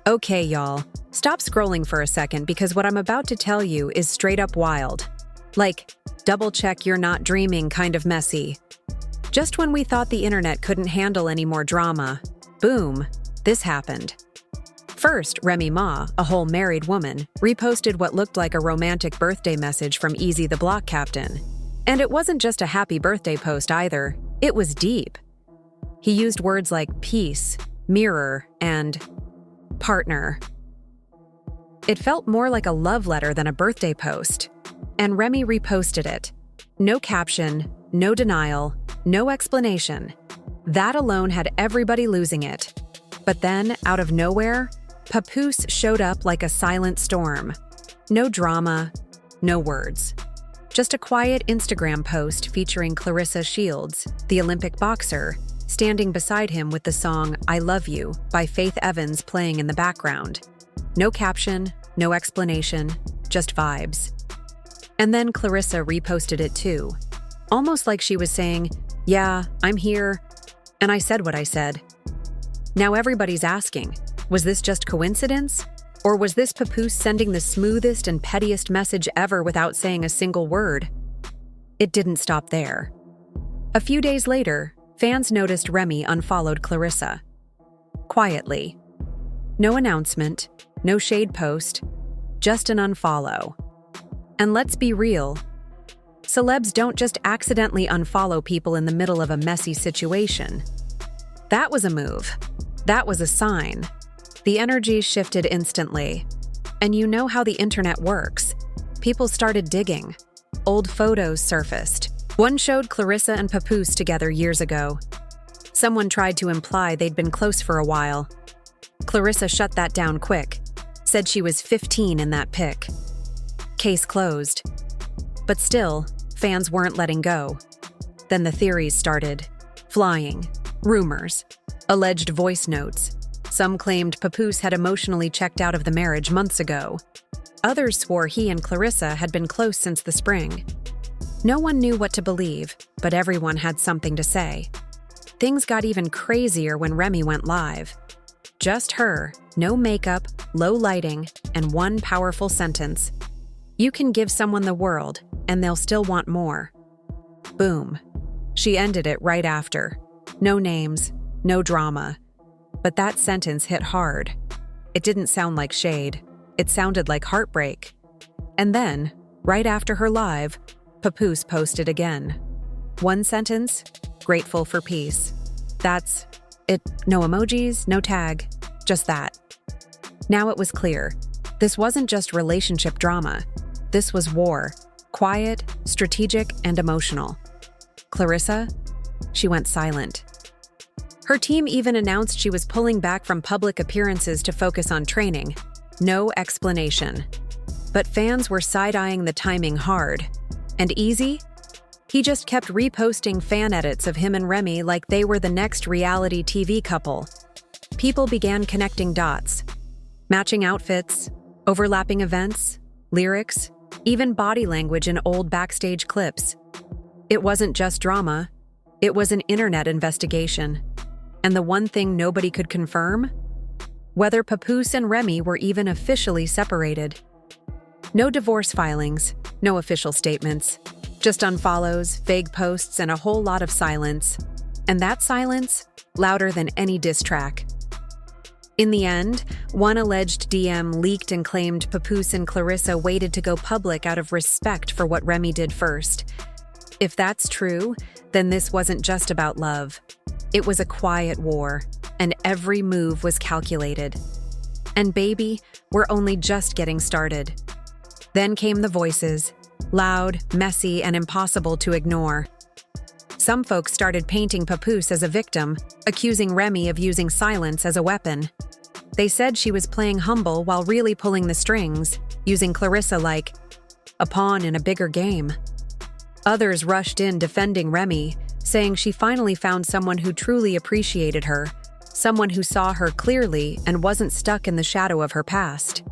Okay, y'all, stop scrolling for a second because what I'm about to tell you is straight up wild. Like, double check you're not dreaming kind of messy. Just when we thought the internet couldn't handle any more drama, boom, this happened. First, Remy Ma, a whole married woman, reposted what looked like a romantic birthday message from Eazy The Block Captain. And it wasn't just a happy birthday post either, it was deep. He used words like peace, mirror, and partner. It felt more like a love letter than a birthday post. And Remy reposted it. No caption, no denial, no explanation. That alone had everybody losing it. But then, out of nowhere, Papoose showed up like a silent storm. No drama, no words. Just a quiet Instagram post featuring Claressa Shields, the Olympic boxer, standing beside him with the song I Love You by Faith Evans playing in the background. No caption, no explanation, just vibes. And then Claressa reposted it too, almost like she was saying, yeah, I'm here, and I said what I said. Now everybody's asking, was this just coincidence? Or was this Papoose sending the smoothest and pettiest message ever without saying a single word? It didn't stop there. A few days later, fans noticed Remy unfollowed Claressa. Quietly. No announcement, no shade post, just an unfollow. And let's be real, celebs don't just accidentally unfollow people in the middle of a messy situation. That was a move. That was a sign. The energy shifted instantly. And you know how the internet works. People started digging. Old photos surfaced. One showed Claressa and Papoose together years ago. Someone tried to imply they'd been close for a while. Claressa shut that down quick, said she was 15 in that pic. Case closed. But still, fans weren't letting go. Then the theories started. Flying. Rumors. Alleged voice notes. Some claimed Papoose had emotionally checked out of the marriage months ago. Others swore he and Claressa had been close since the spring. No one knew what to believe, but everyone had something to say. Things got even crazier when Remy went live. Just her, no makeup, low lighting, and one powerful sentence. You can give someone the world, and they'll still want more. Boom. She ended it right after. No names, no drama. But that sentence hit hard. It didn't sound like shade. It sounded like heartbreak. And then, right after her live, Papoose posted again. One sentence, grateful for peace. That's it. No emojis, no tag, just that. Now it was clear. This wasn't just relationship drama. This was war. Quiet, strategic, and emotional. Claressa? She went silent. Her team even announced she was pulling back from public appearances to focus on training. No explanation. But fans were side-eyeing the timing hard. And Eazy? He just kept reposting fan edits of him and Remy like they were the next reality TV couple. People began connecting dots. Matching outfits, overlapping events, lyrics, even body language in old backstage clips. It wasn't just drama. It was an internet investigation. And the one thing nobody could confirm? Whether Papoose and Remy were even officially separated. No divorce filings, no official statements. Just unfollows, vague posts, and a whole lot of silence. And that silence, louder than any diss track. In the end, one alleged DM leaked and claimed Papoose and Claressa waited to go public out of respect for what Remy did first. If that's true, then this wasn't just about love. It was a quiet war, and every move was calculated. And baby, we're only just getting started. Then came the voices, loud, messy, and impossible to ignore. Some folks started painting Papoose as a victim, accusing Remy of using silence as a weapon. They said she was playing humble while really pulling the strings, using Claressa like a pawn in a bigger game. Others rushed in defending Remy, saying she finally found someone who truly appreciated her, someone who saw her clearly and wasn't stuck in the shadow of her past.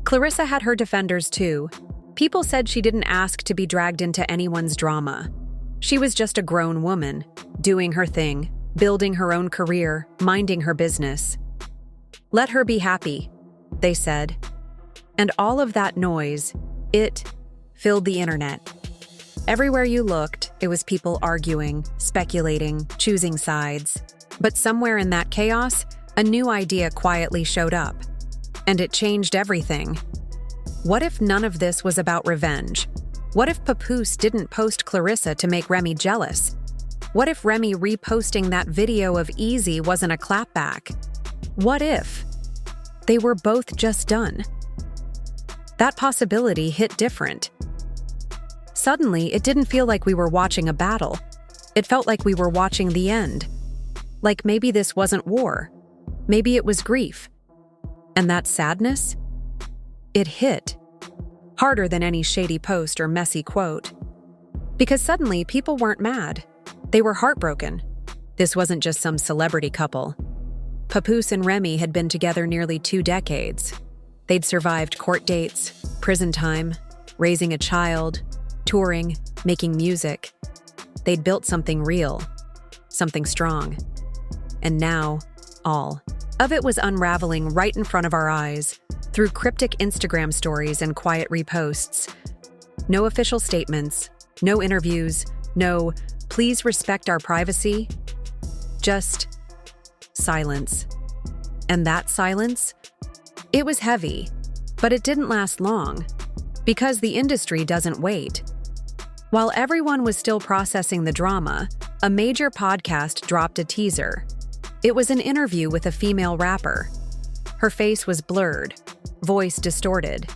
Claressa had her defenders too. People said she didn't ask to be dragged into anyone's drama. She was just a grown woman, doing her thing, building her own career, minding her business. Let her be happy, they said. And all of that noise, it filled the internet. Everywhere you looked, it was people arguing, speculating, choosing sides. But somewhere in that chaos, a new idea quietly showed up. And it changed everything. What if none of this was about revenge? What if Papoose didn't post Claressa to make Remy jealous? What if Remy reposting that video of Eazy wasn't a clapback? What if they were both just done? That possibility hit different. Suddenly, it didn't feel like we were watching a battle. It felt like we were watching the end. Like maybe this wasn't war. Maybe it was grief. And that sadness? It hit. Harder than any shady post or messy quote. Because suddenly, people weren't mad. They were heartbroken. This wasn't just some celebrity couple. Papoose and Remy had been together nearly 2 decades. They'd survived court dates, prison time, raising a child, touring, making music. They'd built something real, something strong. And now, all of it was unraveling right in front of our eyes, through cryptic Instagram stories and quiet reposts. No official statements, no interviews, no "please respect our privacy," just silence. And that silence? It was heavy, but it didn't last long, because the industry doesn't wait. While everyone was still processing the drama, a major podcast dropped a teaser. It was an interview with a female rapper. Her face was blurred, voice distorted.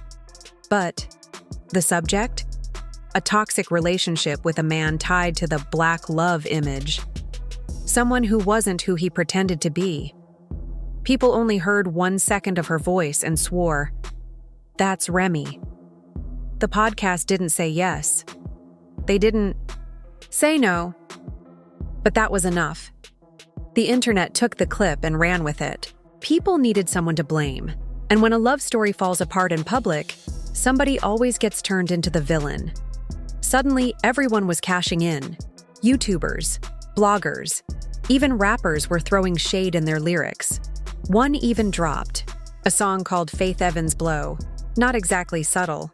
But the subject? A toxic relationship with a man tied to the black love image. Someone who wasn't who he pretended to be. People only heard 1 second of her voice and swore, "That's Remy." The podcast didn't say yes. They didn't say no. But that was enough. The internet took the clip and ran with it. People needed someone to blame. And when a love story falls apart in public, somebody always gets turned into the villain. Suddenly, everyone was cashing in. YouTubers, bloggers, even rappers were throwing shade in their lyrics. One even dropped, a song called Faith Evans' Blow, not exactly subtle.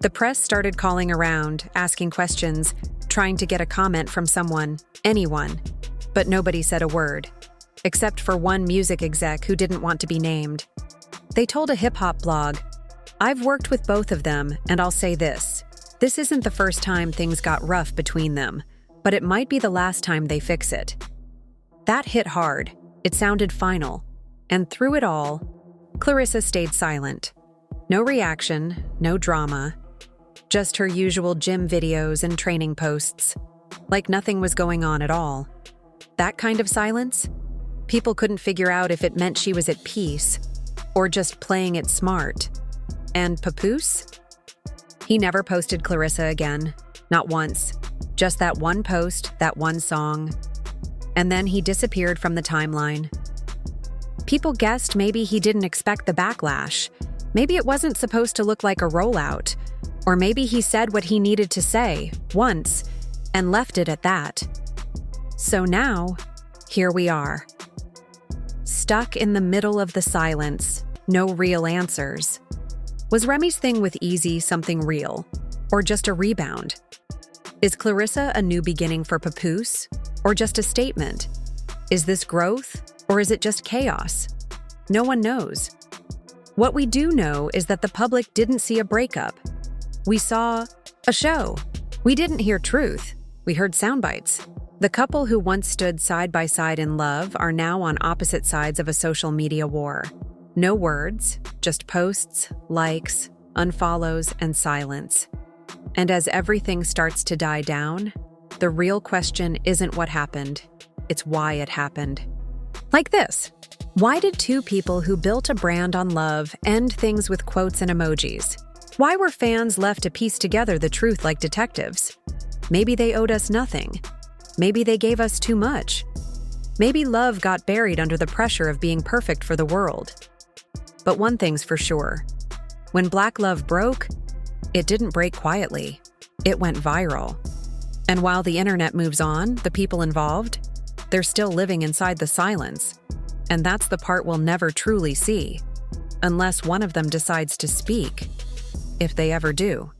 The press started calling around, asking questions, trying to get a comment from someone, anyone, but nobody said a word, except for one music exec who didn't want to be named. They told a hip-hop blog, "I've worked with both of them, and I'll say this. This isn't the first time things got rough between them, but it might be the last time they fix it." That hit hard. It sounded final. And through it all, Claressa stayed silent. No reaction, no drama. Just her usual gym videos and training posts. Like nothing was going on at all. That kind of silence? People couldn't figure out if it meant she was at peace or just playing it smart. And Papoose? He never posted Claressa again. Not once. Just that one post, that one song. And then he disappeared from the timeline. People guessed maybe he didn't expect the backlash. Maybe it wasn't supposed to look like a rollout. Or maybe he said what he needed to say, once, and left it at that. So now, here we are. Stuck in the middle of the silence, no real answers. Was Remy's thing with Eazy something real? Or just a rebound? Is Claressa a new beginning for Papoose? Or just a statement? Is this growth? Or is it just chaos? No one knows. What we do know is that the public didn't see a breakup. We saw a show. We didn't hear truth. We heard sound bites. The couple who once stood side by side in love are now on opposite sides of a social media war. No words, just posts, likes, unfollows, and silence. And as everything starts to die down, the real question isn't what happened, it's why it happened. Like this. Why did 2 people who built a brand on love end things with quotes and emojis? Why were fans left to piece together the truth like detectives? Maybe they owed us nothing. Maybe they gave us too much. Maybe love got buried under the pressure of being perfect for the world. But one thing's for sure. When Black love broke, it didn't break quietly. It went viral. And while the internet moves on, the people involved, they're still living inside the silence. And that's the part we'll never truly see, unless one of them decides to speak, if they ever do.